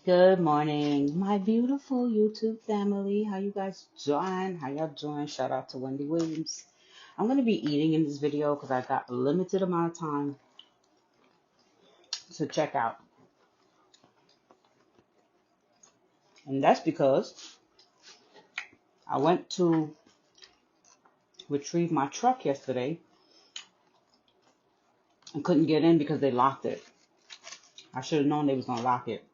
Good morning, my beautiful YouTube family. How you guys doing? How y'all doing? Shout out to Wendy Williams. I'm going to be eating in this video because I got a limited amount of time to check out. And that's because I went to retrieve my truck yesterday and couldn't get in because they locked it. I should have known they was going to lock it.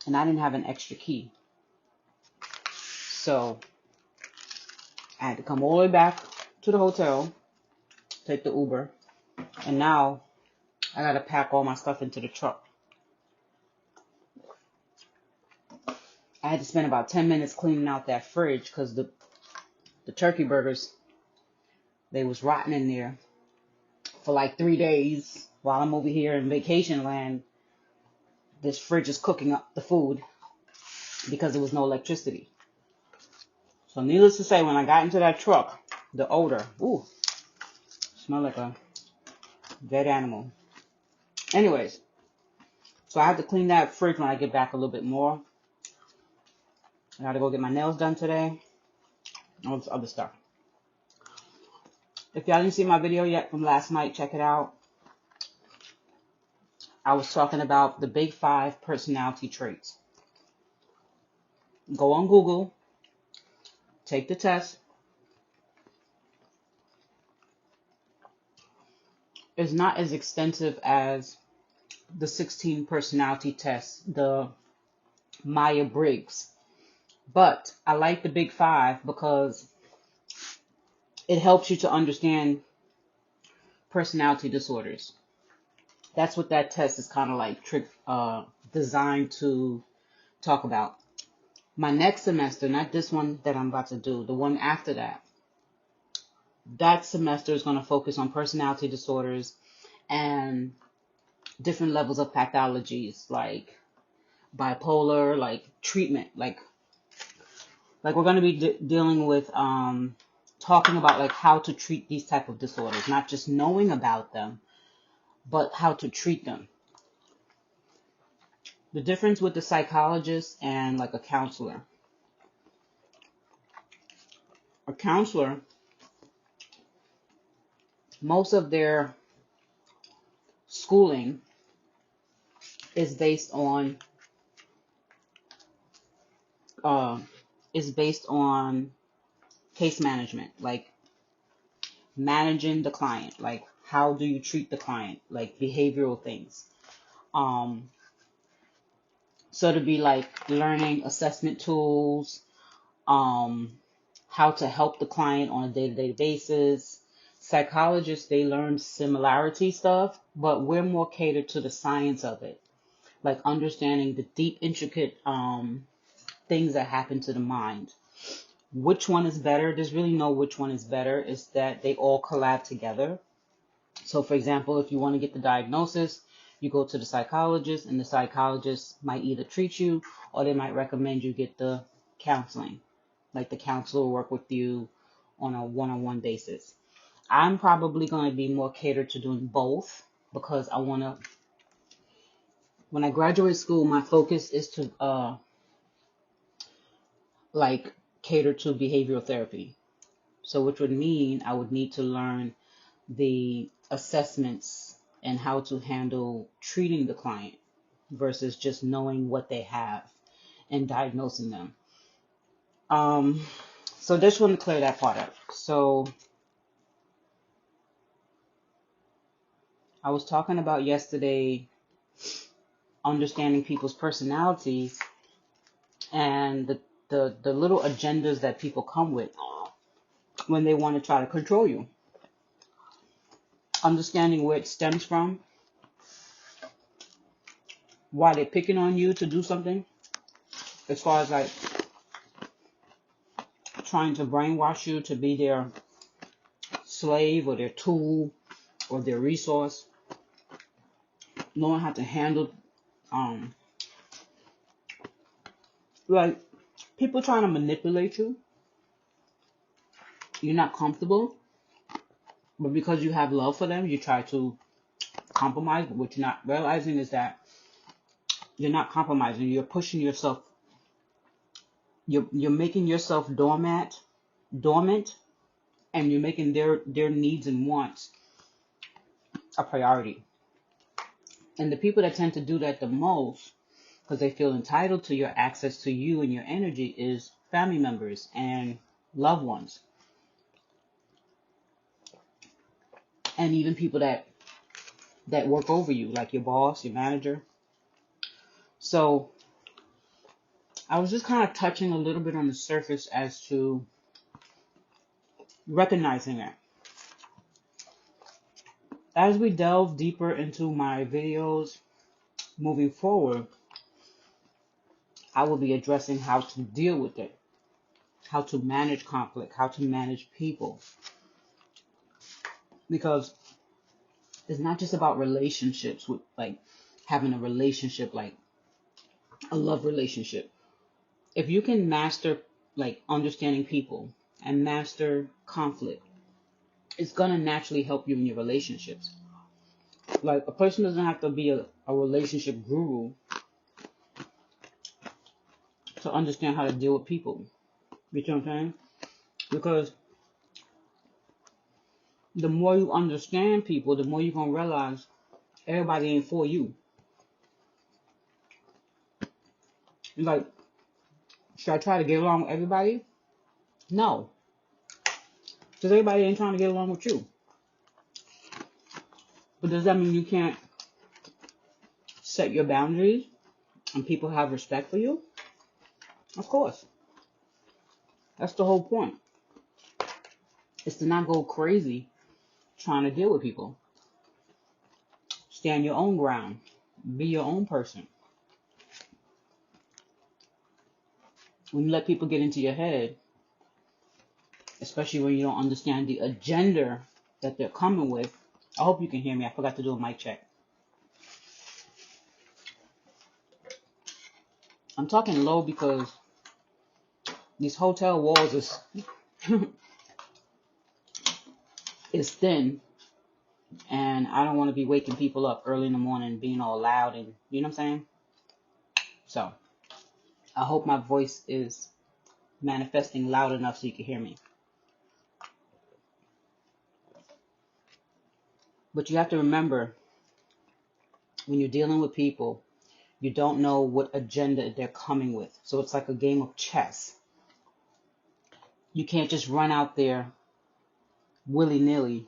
And I didn't have an extra key. So I had to come all the way back to the hotel, take the Uber, and now I got to pack all my stuff into the truck. I had to spend about 10 minutes cleaning out that fridge because the turkey burgers, they was rotten in there for like 3 days while I'm over here in vacation land. This fridge is cooking up the food because there was no electricity. So needless to say, when I got into that truck, the odor, smelled like a dead animal. Anyways, so I have to clean that fridge when I get back a little bit more. I got to go get my nails done today. All this other stuff. If y'all didn't see my video yet from last night, check it out. I was talking about the big 5 personality traits. Go on Google, take the test. It's not as extensive as the 16 personality tests, the Myers-Briggs. But I like the big 5 because it helps you to understand personality disorders. That's what that test is kind of like designed to talk about. My next semester, not this one that I'm about to do, the one after that, that semester is going to focus on personality disorders and different levels of pathologies, like bipolar, like treatment, like we're going to be dealing with talking about like how to treat these type of disorders, not just knowing about them, but how to treat them. The difference with the psychologist and like a counselor. A counselor, most of their schooling is based on case management, like managing the client, like how do you treat the client, like behavioral things. So to be like learning assessment tools, how to help the client on a day-to-day basis. Psychologists, they learn similarity stuff, but we're more catered to the science of it, like understanding the deep, intricate things that happen to the mind. Which one is better? There's really no which one is better. It's that they all collab together. So for example, if you want to get the diagnosis, you go to the psychologist, and the psychologist might either treat you or they might recommend you get the counseling. Like the counselor will work with you on a one-on-one basis. I'm probably going to be more catered to doing both because I want to, when I graduate school, my focus is to like cater to behavioral therapy. So which would mean I would need to learn the assessments and how to handle treating the client versus just knowing what they have and diagnosing them. So just want to clear that part up. So I was talking about yesterday understanding people's personalities and the little agendas that people come with when they want to try to control you. Understanding where it stems from, why they're picking on you to do something, as far as like trying to brainwash you to be their slave or their tool or their resource. Knowing how to handle like people trying to manipulate you. You're not comfortable, but because you have love for them, you try to compromise. But what you're not realizing is that You're not compromising. You're pushing yourself. You're making yourself dormant, and you're making their needs and wants a priority. And the people that tend to do that the most, because they feel entitled to your access to you and your energy, is family members and loved ones, and even people that work over you, like your boss, your manager. So I was just kind of touching a little bit on the surface as to recognizing that. As we delve deeper into my videos moving forward, I will be addressing how to deal with it, how to manage conflict, how to manage people. Because it's not just about relationships, with like having a relationship, like a love relationship. If you can master like understanding people and master conflict, it's gonna naturally help you in your relationships. Like, a person doesn't have to be a relationship guru to understand how to deal with people. You know what I'm saying? Because the more you understand people, the more you're gonna realize everybody ain't for you. Like, should I try to get along with everybody? No. Because everybody ain't trying to get along with you. But does that mean you can't set your boundaries and people have respect for you? Of course. That's the whole point. Is to not go crazy trying to deal with people. Stand your own ground. Be your own person. When you let people get into your head, especially when you don't understand the agenda that they're coming with. I hope you can hear me. I forgot to do a mic check. I'm talking low because these hotel walls is thin, and I don't want to be waking people up early in the morning being all loud, and you know what I'm saying? So I hope my voice is manifesting loud enough so you can hear me. But you have to remember, when you're dealing with people, you don't know what agenda they're coming with. So it's like a game of chess. You can't just run out there willy-nilly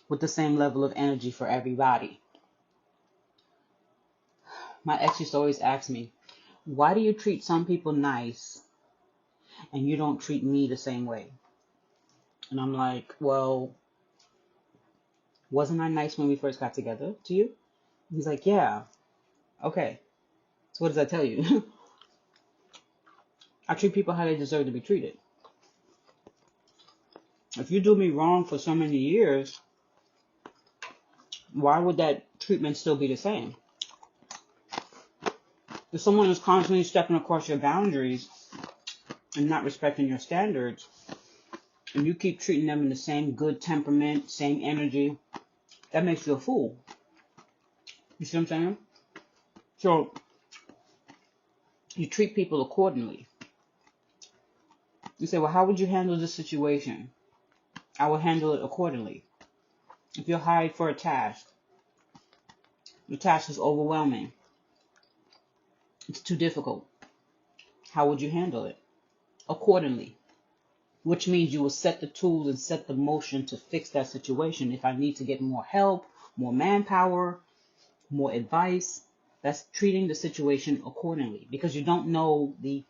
with the same level of energy for everybody. My ex used to always ask me, why do you treat some people nice and you don't treat me the same way? And I'm like, well, wasn't I nice when we first got together to you? He's like, yeah. Okay. So what does that tell you? I treat people how they deserve to be treated. If you do me wrong for so many years, why would that treatment still be the same? If someone is constantly stepping across your boundaries and not respecting your standards, and you keep treating them in the same good temperament, same energy, that makes you a fool. You see what I'm saying? So you treat people accordingly. You say, well, how would you handle this situation? I will handle it accordingly. If you're hired for a task, the task is overwhelming. It's too difficult. How would you handle it? Accordingly. Which means you will set the tools and set the motion to fix that situation. If I need to get more help, more manpower, more advice, that's treating the situation accordingly. Because you don't know the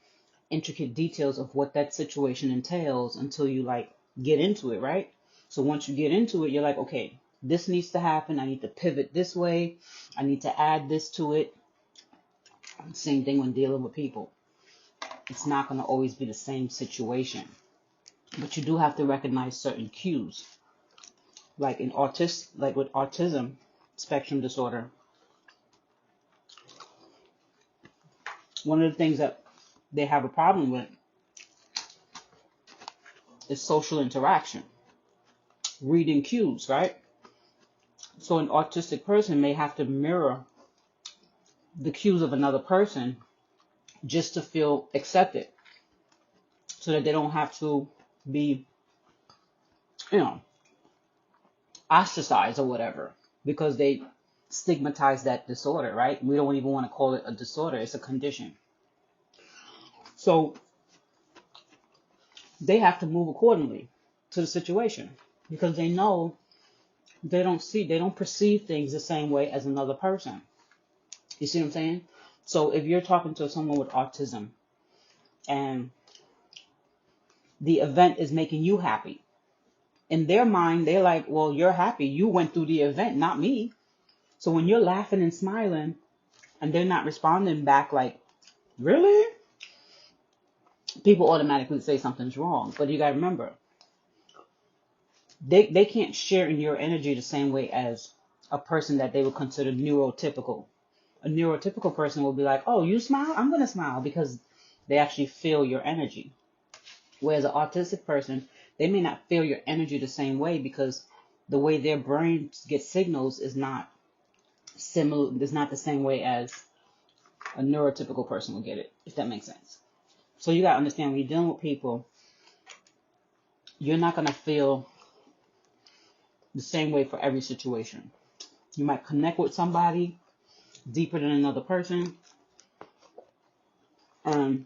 intricate details of what that situation entails until you get into it, right? So once you get into it, you're like, okay, this needs to happen. I need to pivot this way. I need to add this to it. Same thing when dealing with people. It's not going to always be the same situation. But you do have to recognize certain cues. Like with autism spectrum disorder, one of the things that they have a problem with is social interaction, reading cues, right? So an autistic person may have to mirror the cues of another person just to feel accepted, so that they don't have to be, you know, ostracized or whatever, because they stigmatize that disorder, right? We don't even want to call it a disorder, it's a condition. So they have to move accordingly to the situation, because they know they don't perceive things the same way as another person. You see what I'm saying? So if you're talking to someone with autism and the event is making you happy, in their mind, they're like, well, you're happy. You went through the event, not me. So when you're laughing and smiling and they're not responding back like, really? People automatically say something's wrong. But you got to remember, they can't share in your energy the same way as a person that they would consider neurotypical. A neurotypical person will be like, oh, you smile? I'm going to smile, because they actually feel your energy. Whereas an autistic person, they may not feel your energy the same way, because the way their brains get signals is not similar, is not the same way as a neurotypical person will get it, if that makes sense. So you got to understand, when you're dealing with people, you're not going to feel the same way for every situation. You might connect with somebody deeper than another person, and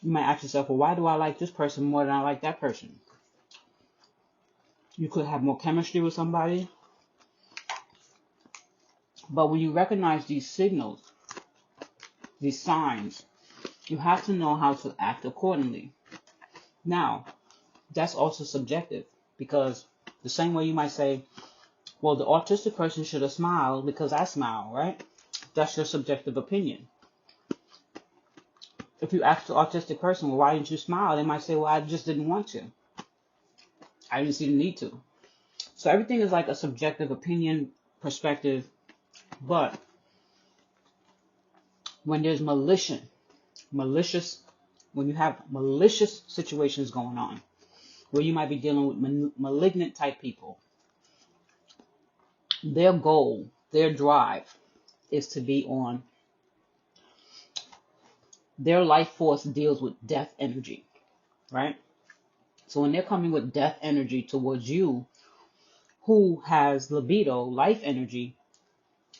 you might ask yourself, well, why do I like this person more than I like that person? You could have more chemistry with somebody, but when you recognize these signals, these signs, you have to know how to act accordingly. Now, that's also subjective, because the same way you might say, well, the autistic person should have smiled because I smile, right? That's your subjective opinion. If you ask the autistic person, well, why didn't you smile? They might say, well, I just didn't want to. I didn't see the need to. So everything is like a subjective opinion, perspective. But when there's when you have malicious situations going on, where you might be dealing with malignant type people, their goal, their drive is to be on, their life force deals with death energy, right? So when they're coming with death energy towards you, who has libido, life energy,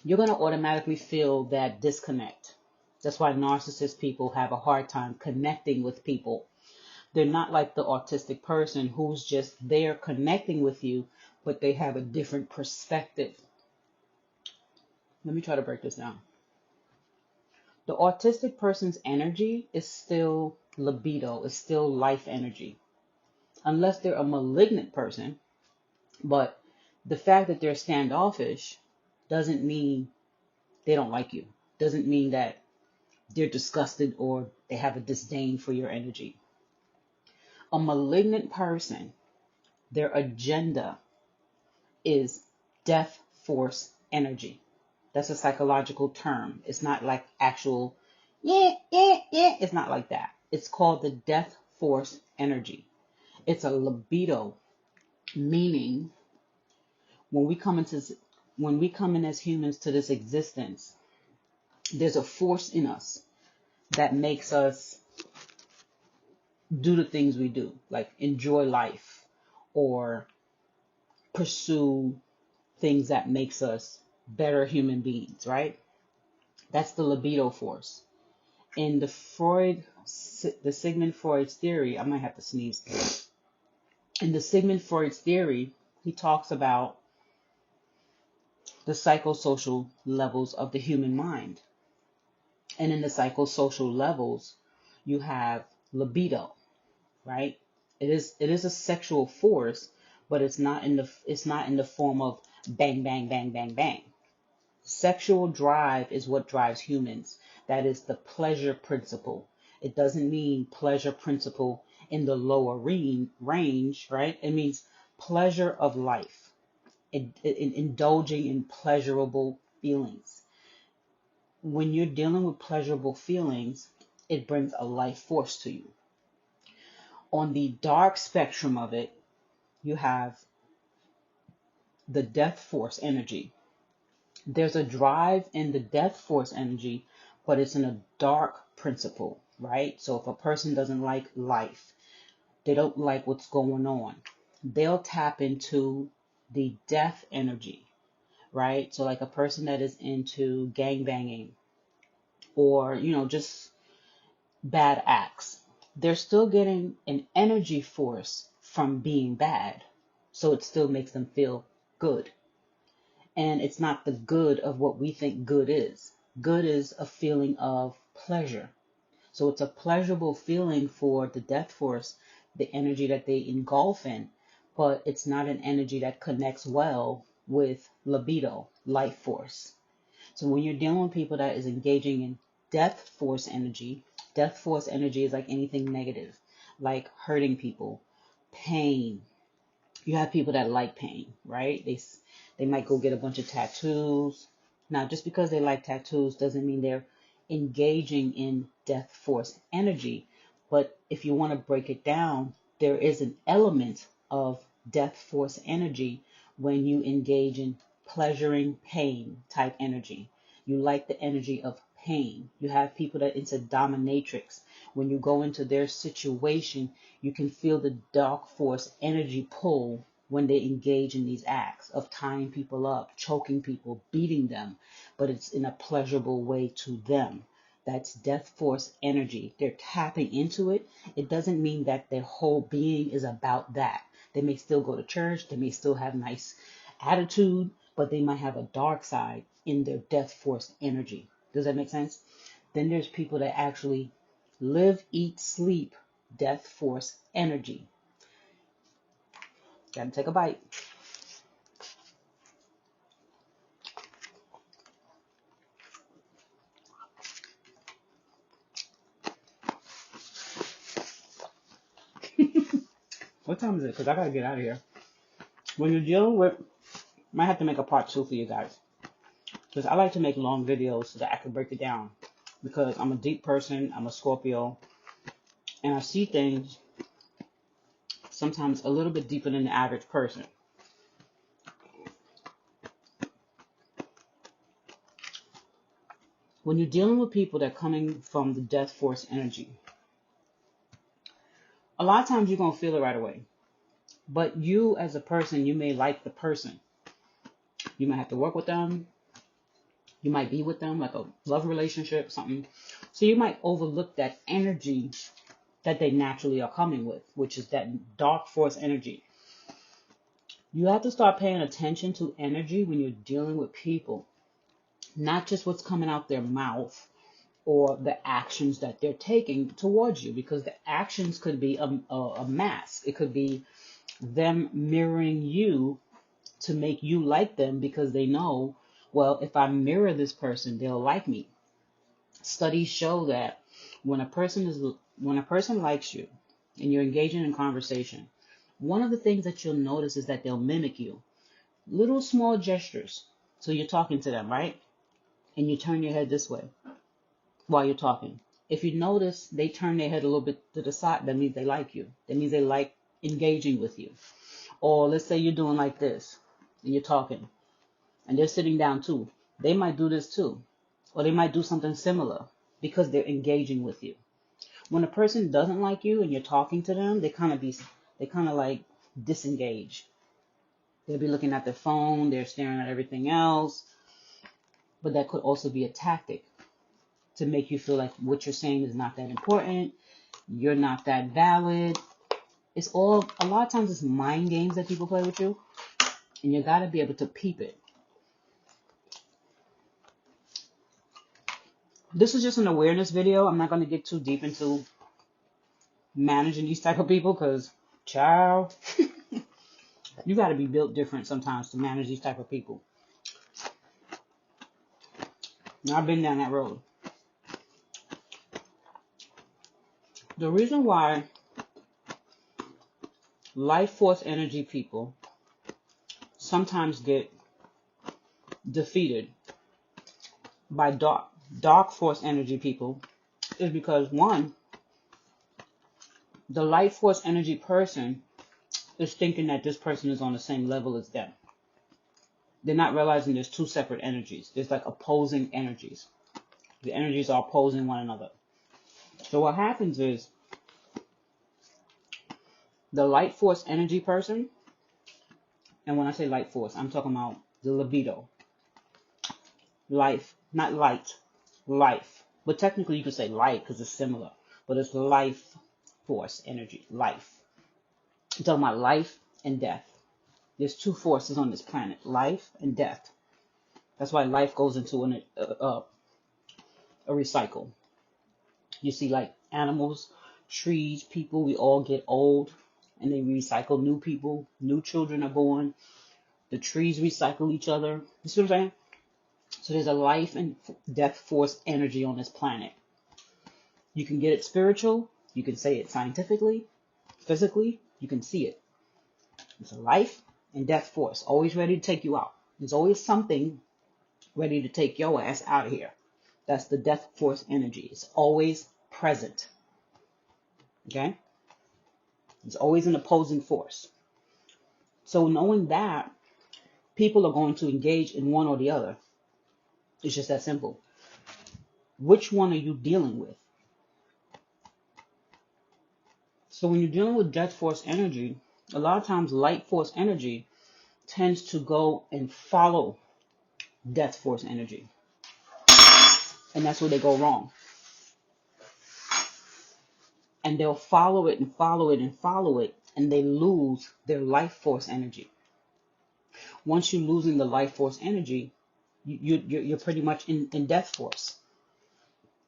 you're going to automatically feel that disconnect. That's why narcissist people have a hard time connecting with people. They're not like the autistic person who's just there connecting with you, but they have a different perspective. Let me try to break this down. The autistic person's energy is still libido, is still life energy, unless they're a malignant person. But the fact that they're standoffish doesn't mean they don't like you, doesn't mean that they're disgusted or they have a disdain for your energy. A malignant person, their agenda is death force energy. That's a psychological term. It's not like actual, It's not like that. It's called the death force energy. It's a libido, meaning when we come in as humans to this existence, there's a force in us that makes us do the things we do, like enjoy life or pursue things that makes us better human beings, right? That's the libido force. In the Sigmund Freud's theory, I might have to sneeze. In the Sigmund Freud's theory, he talks about the psychosocial levels of the human mind. And in the psychosocial levels, you have libido, right? It is a sexual force, but it's not in the form of bang, bang, bang, bang, bang. Sexual drive is what drives humans. That is the pleasure principle. It doesn't mean pleasure principle in the lower range, right? It means pleasure of life, indulging in pleasurable feelings. When you're dealing with pleasurable feelings, it brings a life force to you. On the dark spectrum of it, you have the death force energy. There's a drive in the death force energy, but it's in a dark principle, right? So if a person doesn't like life, they don't like what's going on, they'll tap into the death energy, right? So like a person that is into gang banging or, just bad acts, they're still getting an energy force from being bad. So it still makes them feel good. And it's not the good of what we think good is. Good is a feeling of pleasure. So it's a pleasurable feeling for the death force, the energy that they engulf in, but it's not an energy that connects well with libido, life force. So when you're dealing with people that is engaging in death force energy is like anything negative, like hurting people, pain. You have people that like pain, right? They might go get a bunch of tattoos. Now, just because they like tattoos doesn't mean they're engaging in death force energy. But if you want to break it down, there is an element of death force energy when you engage in pleasuring pain type energy. You like the energy of pain. You have people that into dominatrix. When you go into their situation, you can feel the dark force energy pull when they engage in these acts of tying people up, choking people, beating them, but it's in a pleasurable way to them. That's death force energy. They're tapping into it. It doesn't mean that their whole being is about that. They may still go to church, they may still have nice attitude, but they might have a dark side in their death force energy. Does that make sense? Then there's people that actually live, eat, sleep, death force energy. Gotta take a bite. What time is it? Because I gotta get out of here. When you're dealing with, might have to make a part 2 for you guys. Because I like to make long videos so that I can break it down. Because I'm a deep person, I'm a Scorpio, and I see things sometimes a little bit deeper than the average person. When you're dealing with people that are coming from the death force energy, a lot of times you're going to feel it right away. But you as a person, you may like the person. You might have to work with them. You might be with them like a love relationship, something. So you might overlook that energy that they naturally are coming with, which is that dark force energy. You have to start paying attention to energy when you're dealing with people, not just what's coming out their mouth or the actions that they're taking towards you, because the actions could be a mask. It could be them mirroring you to make you like them because they know, well, if I mirror this person, they'll like me. Studies show that when a person likes you and you're engaging in conversation, one of the things that you'll notice is that they'll mimic you. Little small gestures. So you're talking to them, right? And you turn your head this way while you're talking. If you notice they turn their head a little bit to the side, that means they like you. That means they like engaging with you. Or let's say you're doing like this and you're talking and they're sitting down too. They might do this too. Or they might do something similar because they're engaging with you. When a person doesn't like you and you're talking to them, they kind of like disengage. They'll be looking at their phone, they're staring at everything else. But that could also be a tactic to make you feel like what you're saying is not that important. You're not that valid. A lot of times it's mind games that people play with you. And you got to be able to peep it. This is just an awareness video. I'm not going to get too deep into managing these type of people because, child, you got to be built different sometimes to manage these type of people. Now, I've been down that road. The reason why life force energy people sometimes get defeated by dark force energy people is because, one, the life force energy person is thinking that this person is on the same level as them. They're not realizing there's two separate energies. There's like opposing energies. The energies are opposing one another. So what happens is the light force energy person, and when I say light force, I'm talking about the libido. Life, not light, life. But technically you could say light because it's similar. But it's life force energy, life. I'm talking about life and death. There's two forces on this planet, life and death. That's why life goes into a recycle. You see, like animals, trees, people, we all get old and they recycle new people. New children are born. The trees recycle each other. You see what I'm saying? So there's a life and death force energy on this planet. You can get it spiritual. You can say it scientifically, physically. You can see it. It's a life and death force, always ready to take you out. There's always something ready to take your ass out of here. That's the death force energy. It's always present. Okay? It's always an opposing force. So knowing that, people are going to engage in one or the other. It's just that simple. Which one are you dealing with? So when you're dealing with death force energy, a lot of times light force energy tends to go and follow death force energy. And that's where they go wrong. And they'll follow it and follow it and follow it, and they lose their life force energy. Once you're losing the life force energy, you're pretty much in death force.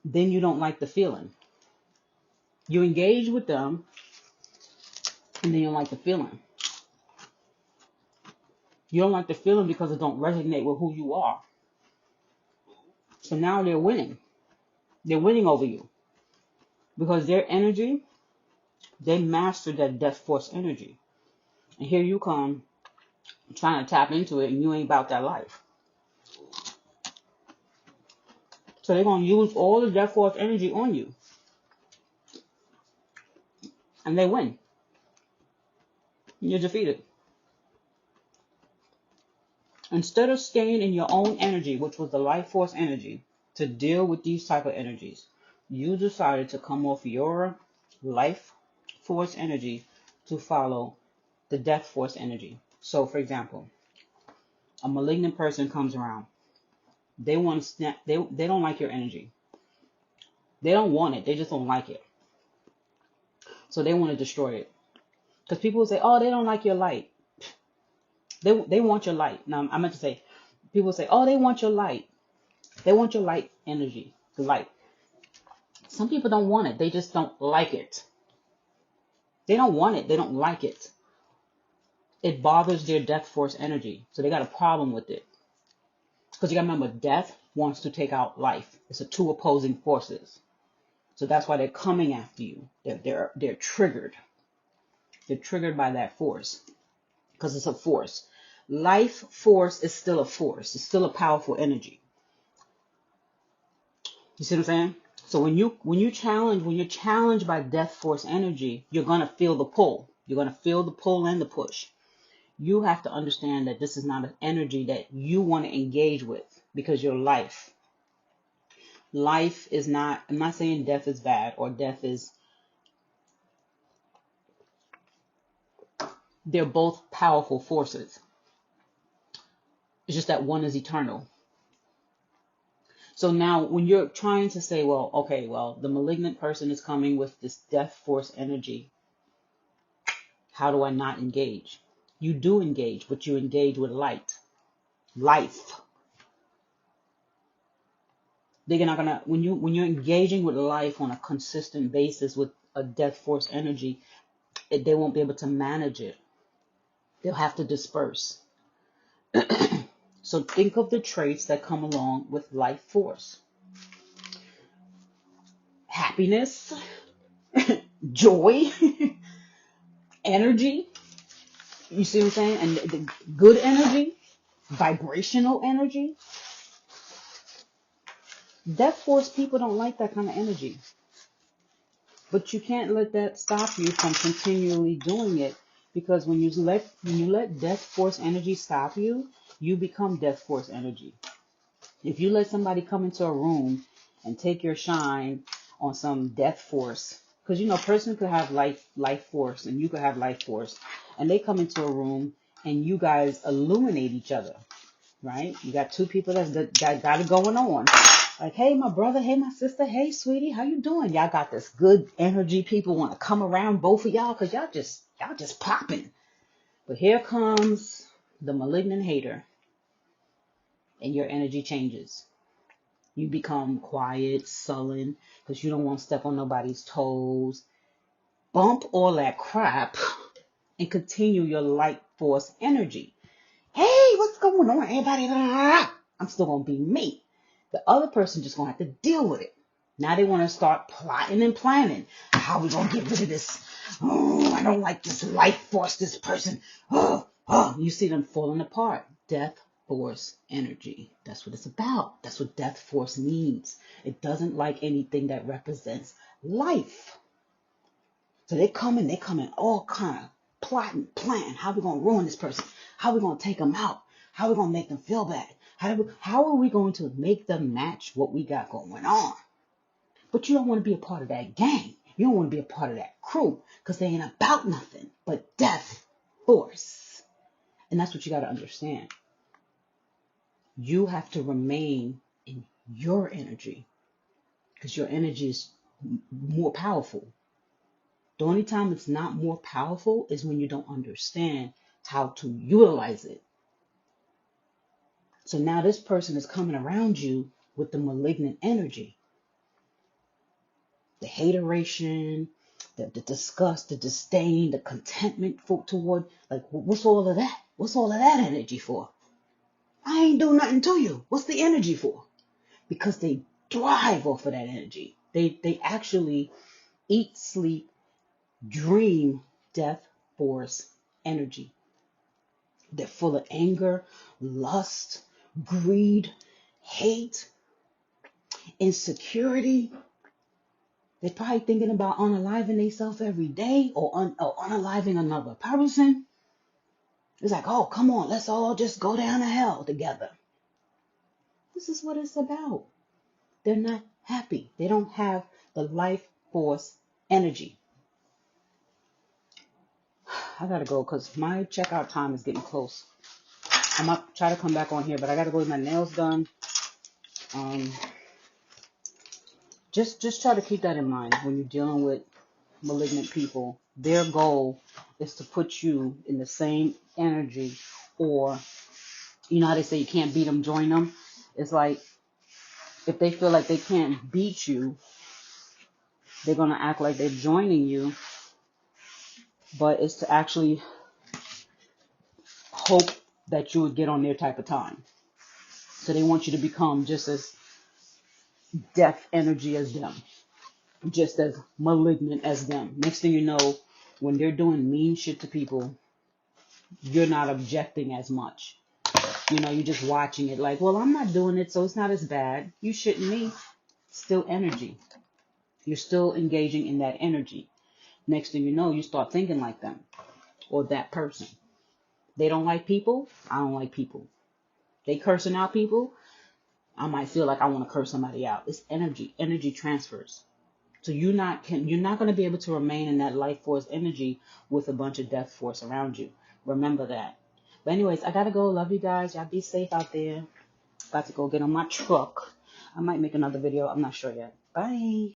Then you don't like the feeling. You engage with them, and then you don't like the feeling. You don't like the feeling because it don't resonate with who you are. So now they're winning. They're winning over you. Because their energy, they mastered that death force energy. And here you come trying to tap into it, and you ain't about that life. So they're going to use all the death force energy on you. And they win. You're defeated. Instead of staying in your own energy, which was the life force energy, to deal with these type of energies, you decided to come off your life force energy to follow the death force energy. So, for example, a malignant person comes around. They want to snap. They don't like your energy. They don't want it. They just don't like it. So they want to destroy it. Because people will say, "Oh, they don't like your light." They want your light. Now, I meant to say, people say, "Oh, they want your light." They want your light energy, the light. Some people don't want it. They just don't like it. They don't want it. They don't like it. It bothers their death force energy. So they got a problem with it. Because you got to remember, death wants to take out life. It's the two opposing forces. So that's why they're coming after you. They're triggered. They're triggered by that force. Because it's a force. Life force is still a force. It's still a powerful energy. You see what I'm saying? So when you're challenged by death force energy, you're gonna feel the pull. You're gonna feel the pull and the push. You have to understand that this is not an energy that you want to engage with because your life is not. I'm not saying death is bad or death is. They're both powerful forces. It's just that one is eternal. So now when you're trying to say, well, okay, well, the malignant person is coming with this death force energy. How do I not engage? You do engage, but you engage with light. Life. They're not gonna when you're engaging with life on a consistent basis with a death force energy, they won't be able to manage it. They'll have to disperse. So think of the traits that come along with life force. Happiness, joy, energy. You see what I'm saying? And the good energy, vibrational energy. Death force people don't like that kind of energy. But you can't let that stop you from continually doing it, because when you let death force energy stop you, you become death force energy. If you let somebody come into a room and take your shine on some death force, because a person could have life force and you could have life force, and they come into a room and you guys illuminate each other, right? You got two people that got it going on. Like, hey, my brother, hey, my sister, hey, sweetie, how you doing? Y'all got this good energy. People want to come around both of y'all because y'all just popping. But here comes the malignant hater, and your energy changes. You become quiet, sullen, because you don't want to step on nobody's toes. Bump all that crap and continue your light force energy. Hey, what's going on, everybody? I'm still going to be me. The other person just going to have to deal with it. Now they want to start plotting and planning. How we going to get rid of this? Oh, I don't like this life force, this person. You see them falling apart. Death force energy. That's what it's about. That's what death force means. It doesn't like anything that represents life. So they come in all kind of plotting, plan. How we going to ruin this person? How we going to take them out? How we going to make them feel bad? How are we going to make them match what we got going on? But you don't want to be a part of that gang. You don't want to be a part of that crew because they ain't about nothing but death force. And that's what you got to understand. You have to remain in your energy because your energy is more powerful. The only time it's not more powerful is when you don't understand how to utilize it. So now this person is coming around you with the malignant energy. The hateration, the disgust, the disdain, the contentment toward, like, what's all of that? What's all of that energy for? I ain't doing nothing to you. What's the energy for? Because they thrive off of that energy. They actually eat, sleep, dream death force energy. They're full of anger, lust, greed, hate, insecurity. They're probably thinking about unaliving themselves every day or unaliving another person. It's like, oh, come on, let's all just go down to hell together. This is what it's about. They're not happy. They don't have the life force energy. I gotta go because my checkout time is getting close. I might try to come back on here, but I gotta go get my nails done. Just try to keep that in mind when you're dealing with malignant people. Their goal is to put you in the same energy, or how they say you can't beat them, join them. It's like if they feel like they can't beat you, they're gonna act like they're joining you, but it's to actually hope that you would get on their type of time. So they want you to become just as death energy as them, just as malignant as them. Next thing you know, when they're doing mean shit to people, you're not objecting as much. You're just watching it like, well, I'm not doing it, so it's not as bad. You shouldn't me. Still energy. You're still engaging in that energy. Next thing you know, you start thinking like them or that person. They don't like people. I don't like people. They cursing out people. I might feel like I want to curse somebody out. It's energy. Energy transfers. So you're not going to be able to remain in that life force energy with a bunch of death force around you. Remember that. But anyways, I got to go. Love you guys. Y'all be safe out there. About to go get on my truck. I might make another video. I'm not sure yet. Bye.